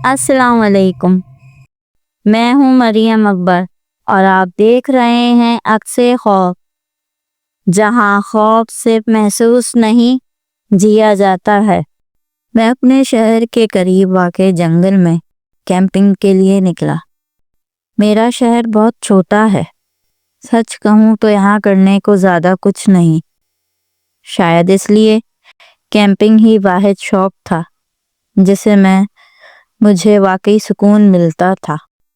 السلام علیکم، میں ہوں مریم اکبر اور آپ دیکھ رہے ہیں عکس خوف، جہاں خوف صرف محسوس نہیں جیا جاتا ہے۔ میں اپنے شہر کے قریب واقع جنگل میں کیمپنگ کے لیے نکلا۔ میرا شہر بہت چھوٹا ہے، سچ کہوں تو یہاں کرنے کو زیادہ کچھ نہیں، شاید اس لیے کیمپنگ ہی واحد شوق تھا جسے مجھے واقعی سکون ملتا تھا۔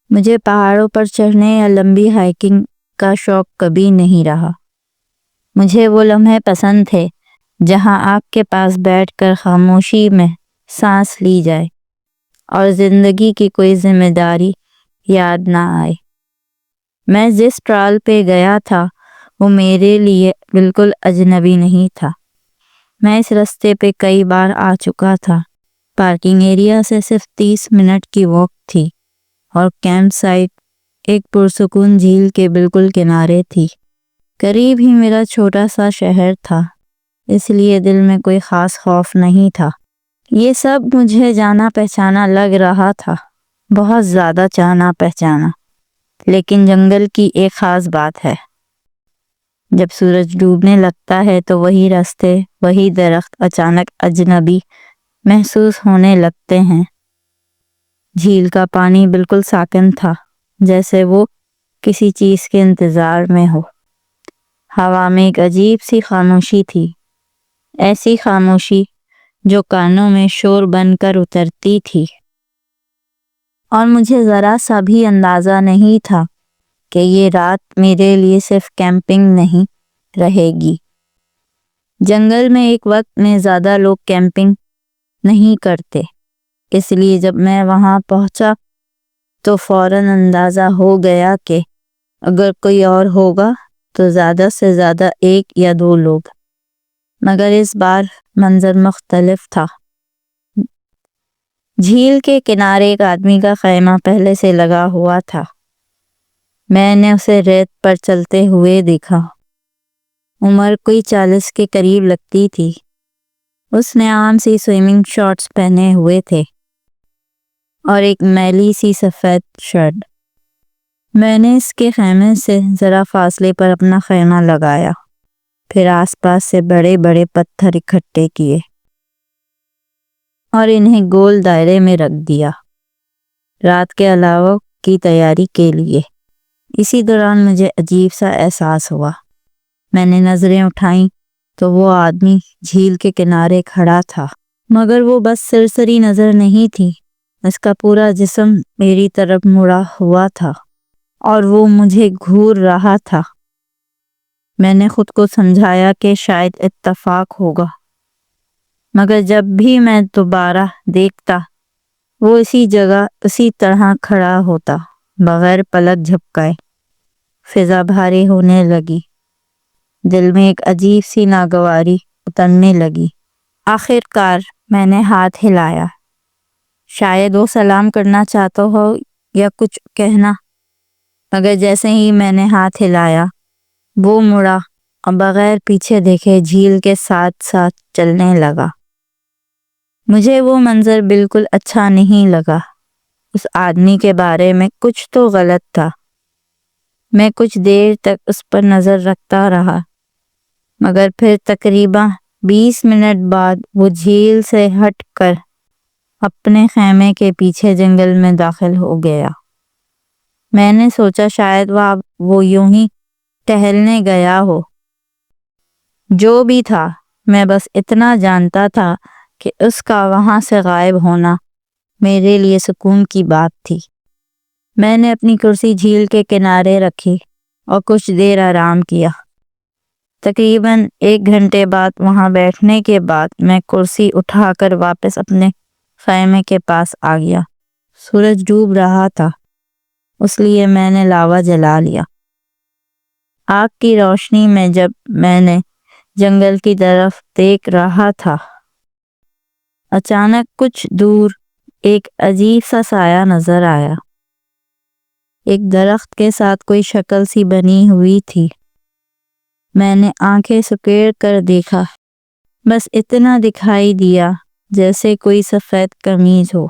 مجھے پہاڑوں پر چڑھنے یا لمبی ہائیکنگ کا شوق کبھی نہیں رہا۔ مجھے وہ لمحے پسند تھے جہاں آگ کے پاس بیٹھ کر خاموشی میں سانس لی جائے اور زندگی کی کوئی ذمہ داری یاد نہ آئے۔ میں جس ٹرال پہ گیا تھا وہ میرے لیے بالکل اجنبی نہیں تھا۔ میں اس راستے پہ کئی بار آ چکا تھا۔ پارکنگ ایریا سے صرف 30 منٹ کی واک تھی اور کیمپ سائٹ ایک پرسکون جھیل کے بالکل کنارے تھی۔ قریب ہی میرا چھوٹا سا شہر تھا، اس لیے دل میں کوئی خاص خوف نہیں تھا۔ یہ سب مجھے جانا پہچانا لگ رہا تھا، بہت زیادہ جانا پہچانا۔ لیکن جنگل کی ایک خاص بات ہے، جب سورج ڈوبنے لگتا ہے تو وہی راستے، وہی درخت اچانک اجنبی محسوس ہونے لگتے ہیں۔ جھیل کا پانی بالکل ساکن تھا، جیسے وہ کسی چیز کے انتظار میں ہو۔ ہوا میں ایک عجیب سی خاموشی تھی، ایسی خاموشی جو کانوں میں شور بن کر اترتی تھی، اور مجھے ذرا سا بھی اندازہ نہیں تھا کہ یہ رات میرے لیے صرف کیمپنگ نہیں رہے گی۔ جنگل میں ایک وقت میں زیادہ لوگ کیمپنگ نہیں کرتے، اس لیے جب میں وہاں پہنچا تو فوراً اندازہ ہو گیا کہ اگر کوئی اور ہوگا تو زیادہ سے زیادہ 1 یا 2 لوگ، مگر اس بار منظر مختلف تھا۔ جھیل کے کنارے ایک آدمی کا خیمہ پہلے سے لگا ہوا تھا۔ میں نے اسے ریت پر چلتے ہوئے دیکھا۔ عمر کوئی 40 کے قریب لگتی تھی۔ اس نے عام سی سوئمنگ شارٹس پہنے ہوئے تھے اور ایک میلی سی سفید شرٹ۔ میں نے اس کے خیمے سے ذرا فاصلے پر اپنا خیمہ لگایا، پھر آس پاس سے بڑے بڑے پتھر اکٹھے کیے اور انہیں گول دائرے میں رکھ دیا، رات کے علاوہ کی تیاری کے لیے۔ اسی دوران مجھے عجیب سا احساس ہوا۔ میں نے نظریں اٹھائیں تو وہ آدمی جھیل کے کنارے کھڑا تھا، مگر وہ بس سرسری نظر نہیں تھی، اس کا پورا جسم میری طرف مڑا ہوا تھا اور وہ مجھے گھور رہا تھا۔ میں نے خود کو سمجھایا کہ شاید اتفاق ہوگا، مگر جب بھی میں دوبارہ دیکھتا وہ اسی جگہ اسی طرح کھڑا ہوتا، بغیر پلک جھپکائے۔ فضا بھاری ہونے لگی، دل میں ایک عجیب سی ناگواری اترنے لگی۔ آخر کار میں نے ہاتھ ہلایا، شاید وہ سلام کرنا چاہتا ہو یا کچھ کہنا، مگر جیسے ہی میں نے ہاتھ ہلایا وہ مڑا اور بغیر پیچھے دیکھے جھیل کے ساتھ ساتھ چلنے لگا۔ مجھے وہ منظر بالکل اچھا نہیں لگا۔ اس آدمی کے بارے میں کچھ تو غلط تھا۔ میں کچھ دیر تک اس پر نظر رکھتا رہا، مگر پھر تقریباً 20 منٹ بعد وہ جھیل سے ہٹ کر اپنے خیمے کے پیچھے جنگل میں داخل ہو گیا۔ میں نے سوچا شاید وہ یوں ہی ٹہلنے گیا ہو۔ جو بھی تھا، میں بس اتنا جانتا تھا کہ اس کا وہاں سے غائب ہونا میرے لیے سکون کی بات تھی۔ میں نے اپنی کرسی جھیل کے کنارے رکھی اور کچھ دیر آرام کیا۔ تقریباً 1 گھنٹے بعد وہاں بیٹھنے کے بعد میں کرسی اٹھا کر واپس اپنے خیمے کے پاس آ گیا۔ سورج ڈوب رہا تھا، اس لیے میں نے لاوا جلا لیا۔ آگ کی روشنی میں جب میں نے جنگل کی طرف دیکھ رہا تھا، اچانک کچھ دور ایک عجیب سا سایہ نظر آیا۔ ایک درخت کے ساتھ کوئی شکل سی بنی ہوئی تھی۔ میں نے آنکھیں سکیڑ کر دیکھا، بس اتنا دکھائی دیا جیسے کوئی سفید قمیض ہو۔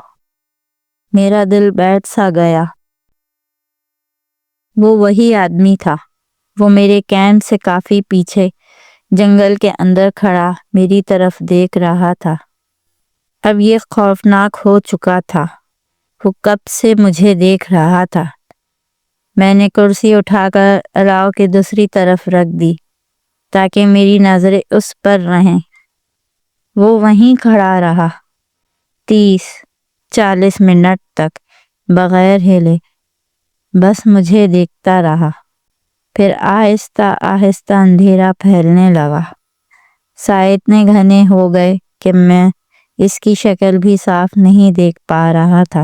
میرا دل بیٹھ سا گیا۔ وہ وہی آدمی تھا، وہ میرے کیمپ سے کافی پیچھے جنگل کے اندر کھڑا میری طرف دیکھ رہا تھا۔ اب یہ خوفناک ہو چکا تھا، وہ کب سے مجھے دیکھ رہا تھا۔ میں نے کرسی اٹھا کر الاؤ کی دوسری طرف رکھ دی تاکہ میری نظریں اس پر رہیں۔ وہ وہیں کھڑا رہا 30-40 منٹ تک بغیر ہلے، بس مجھے دیکھتا رہا۔ پھر آہستہ آہستہ اندھیرا پھیلنے لگا، سائے اتنے گھنے ہو گئے کہ میں اس کی شکل بھی صاف نہیں دیکھ پا رہا تھا۔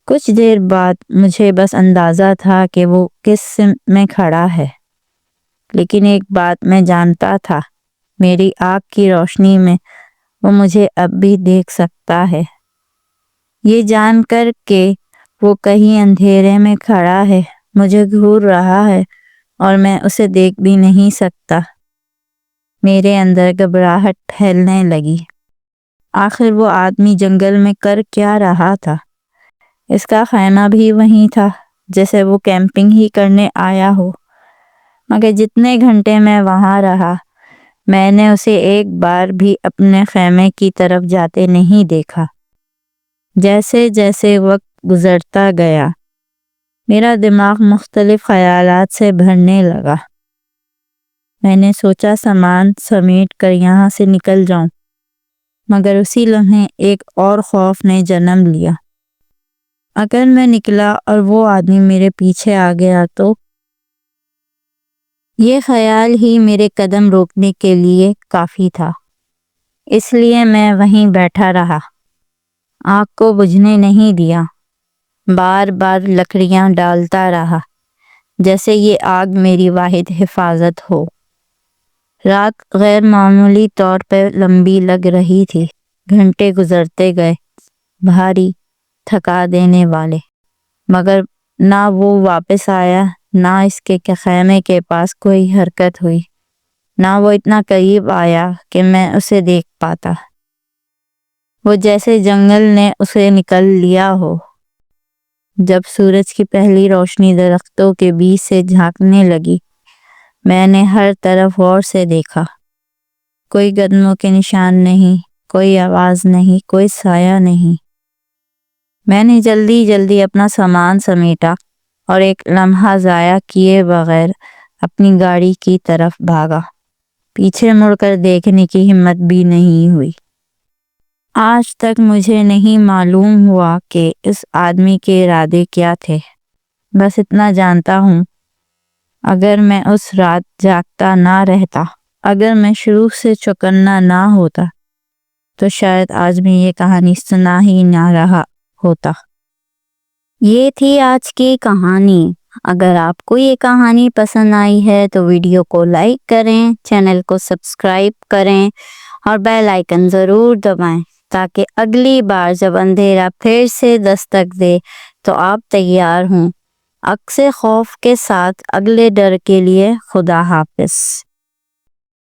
کچھ دیر بعد مجھے بس اندازہ تھا کہ وہ کس سمت میں کھڑا ہے، لیکن ایک بات میں جانتا تھا، میری آنکھ کی روشنی میں وہ مجھے اب بھی دیکھ سکتا ہے۔ یہ جان کر کہ وہ کہیں اندھیرے میں کھڑا ہے، مجھے گھور رہا ہے اور میں اسے دیکھ بھی نہیں سکتا، میرے اندر گھبراہٹ پھیلنے لگی۔ آخر وہ آدمی جنگل میں کر کیا رہا تھا؟ اس کا خیمہ بھی وہیں تھا جیسے وہ کیمپنگ ہی کرنے آیا ہو، مگر جتنے گھنٹے میں وہاں رہا میں نے اسے ایک بار بھی اپنے خیمے کی طرف جاتے نہیں دیکھا۔ جیسے جیسے وقت گزرتا گیا میرا دماغ مختلف خیالات سے بھرنے لگا۔ میں نے سوچا سامان سمیٹ کر یہاں سے نکل جاؤں، مگر اسی لمحے ایک اور خوف نے جنم لیا۔ اگر میں نکلا اور وہ آدمی میرے پیچھے آ گیا تو؟ یہ خیال ہی میرے قدم روکنے کے لیے کافی تھا، اس لیے میں وہیں بیٹھا رہا، آگ کو بجھنے نہیں دیا، بار بار لکڑیاں ڈالتا رہا جیسے یہ آگ میری واحد حفاظت ہو۔ رات غیر معمولی طور پہ لمبی لگ رہی تھی، گھنٹے گزرتے گئے، بھاری، تھکا دینے والے، مگر نہ وہ واپس آیا، نہ اس کے خیمے کے پاس کوئی حرکت ہوئی، نہ وہ اتنا قریب آیا کہ میں اسے دیکھ پاتا۔ وہ جیسے جنگل نے اسے نکل لیا ہو۔ جب سورج کی پہلی روشنی درختوں کے بیچ سے جھانکنے لگی میں نے ہر طرف غور سے دیکھا، کوئی قدموں کے نشان نہیں، کوئی آواز نہیں، کوئی سایہ نہیں۔ میں نے جلدی جلدی اپنا سامان سمیٹا اور ایک لمحہ ضائع کیے بغیر اپنی گاڑی کی طرف بھاگا، پیچھے مڑ کر دیکھنے کی ہمت بھی نہیں ہوئی۔ آج تک مجھے نہیں معلوم ہوا کہ اس آدمی کے ارادے کیا تھے، بس اتنا جانتا ہوں اگر میں اس رات جاگتا نہ رہتا، اگر میں شروع سے چوکنا نہ ہوتا تو شاید آج میں یہ کہانی سنا ہی نہ رہا ہوتا۔ یہ تھی آج کی کہانی۔ اگر آپ کو یہ کہانی پسند آئی ہے تو ویڈیو کو لائک کریں، چینل کو سبسکرائب کریں اور بیل آئیکن ضرور دبائیں تاکہ اگلی بار جب اندھیرا پھر سے دستک دے تو آپ تیار ہوں۔ عکس خوف کے ساتھ اگلے ڈر کے لیے خدا حافظ۔